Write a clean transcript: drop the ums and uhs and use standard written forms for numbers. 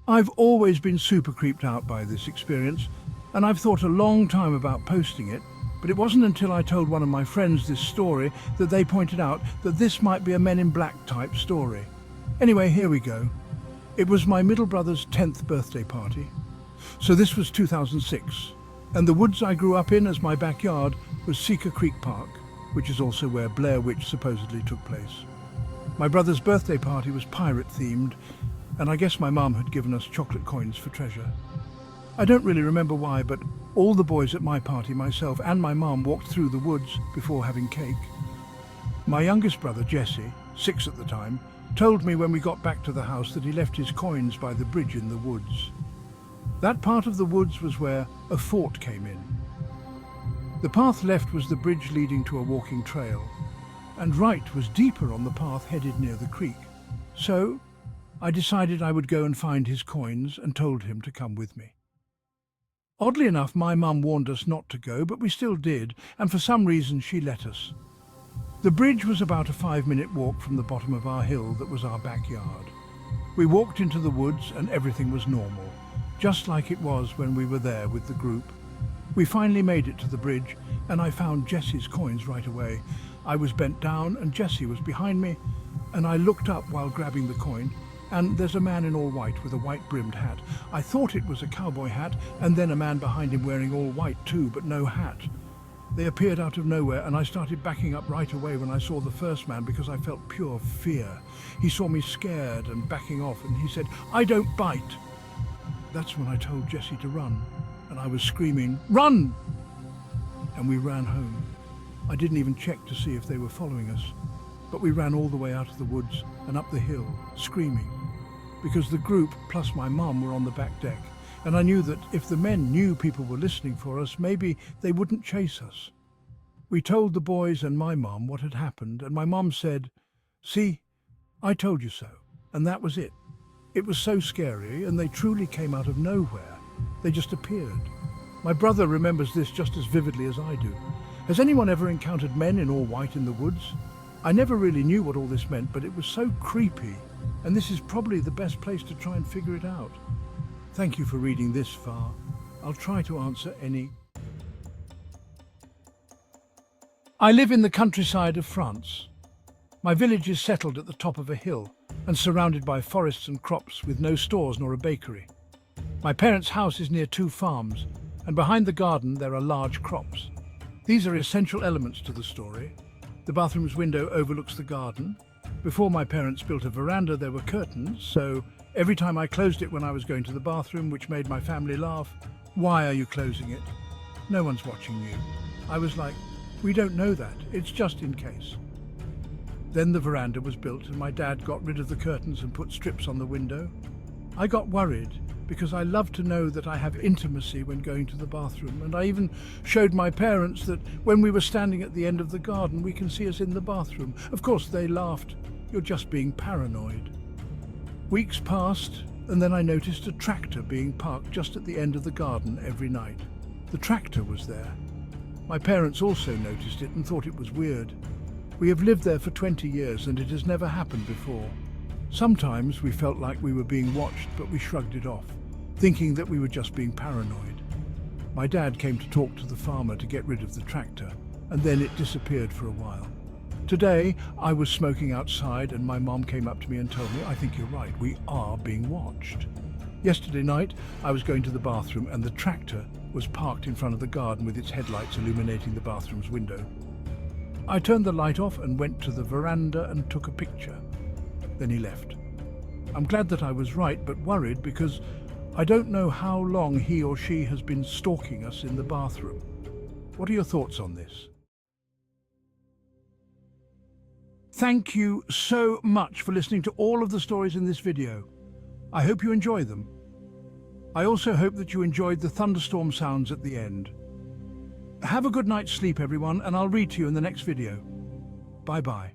I've always been super creeped out by this experience, and I've thought a long time about posting it, but it wasn't until I told one of my friends this story that they pointed out that this might be a Men in Black type story. Anyway, here we go. It was my middle brother's 10th birthday party. So this was 2006, and the woods I grew up in as my backyard was Seeker Creek Park, which is also where Blair Witch supposedly took place. My brother's birthday party was pirate-themed, and I guess my mum had given us chocolate coins for treasure. I don't really remember why, but all the boys at my party, myself and my mum, walked through the woods before having cake. My youngest brother, Jesse, 6 at the time, told me when we got back to the house that he left his coins by the bridge in the woods. That part of the woods was where a fort came in. The path left was the bridge leading to a walking trail, and right was deeper on the path headed near the creek. So I decided I would go and find his coins and told him to come with me. Oddly enough, my mum warned us not to go, but we still did, and for some reason she let us. The bridge was about a 5-minute walk from the bottom of our hill that was our backyard. We walked into the woods and everything was normal, just like it was when we were there with the group. We finally made it to the bridge, and I found Jesse's coins right away. I was bent down and Jesse was behind me, and I looked up while grabbing the coin, and there's a man in all white with a white-brimmed hat. I thought it was a cowboy hat, and then a man behind him wearing all white too, but no hat. They appeared out of nowhere, and I started backing up right away when I saw the first man because I felt pure fear. He saw me scared and backing off, and he said, "I don't bite." That's when I told Jesse to run, and I was screaming, "Run!" And we ran home. I didn't even check to see if they were following us, but we ran all the way out of the woods and up the hill, screaming, because the group plus my mum were on the back deck, and I knew that if the men knew people were listening for us, maybe they wouldn't chase us. We told the boys and my mum what had happened, and my mum said, "See, I told you so," and that was it. It was so scary, and they truly came out of nowhere. They just appeared. My brother remembers this just as vividly as I do. Has anyone ever encountered men in all white in the woods? I never really knew what all this meant, but it was so creepy, and this is probably the best place to try and figure it out. Thank you for reading this far. I'll try to answer any. I live in the countryside of France. My village is settled at the top of a hill and surrounded by forests and crops with no stores nor a bakery. My parents' house is near 2 farms, and behind the garden there are large crops. These are essential elements to the story. The bathroom's window overlooks the garden. Before my parents built a veranda, there were curtains, so every time I closed it when I was going to the bathroom, which made my family laugh. "Why are you closing it? No one's watching you." I was like, "We don't know that, it's just in case." Then the veranda was built and my dad got rid of the curtains and put strips on the window. I got worried because I love to know that I have intimacy when going to the bathroom, and I even showed my parents that when we were standing at the end of the garden, we can see us in the bathroom. Of course, they laughed. "You're just being paranoid." Weeks passed, and then I noticed a tractor being parked just at the end of the garden every night. The tractor was there. My parents also noticed it and thought it was weird. We have lived there for 20 years and it has never happened before. Sometimes we felt like we were being watched, but we shrugged it off, thinking that we were just being paranoid. My dad came to talk to the farmer to get rid of the tractor, and then it disappeared for a while. Today, I was smoking outside and my mom came up to me and told me, "I think you're right, we are being watched." Yesterday night, I was going to the bathroom and the tractor was parked in front of the garden with its headlights illuminating the bathroom's window. I turned the light off and went to the veranda and took a picture. Then he left. I'm glad that I was right, but worried because I don't know how long he or she has been stalking us in the bathroom. What are your thoughts on this? Thank you so much for listening to all of the stories in this video. I hope you enjoy them. I also hope that you enjoyed the thunderstorm sounds at the end. Have a good night's sleep, everyone, and I'll read to you in the next video. Bye-bye.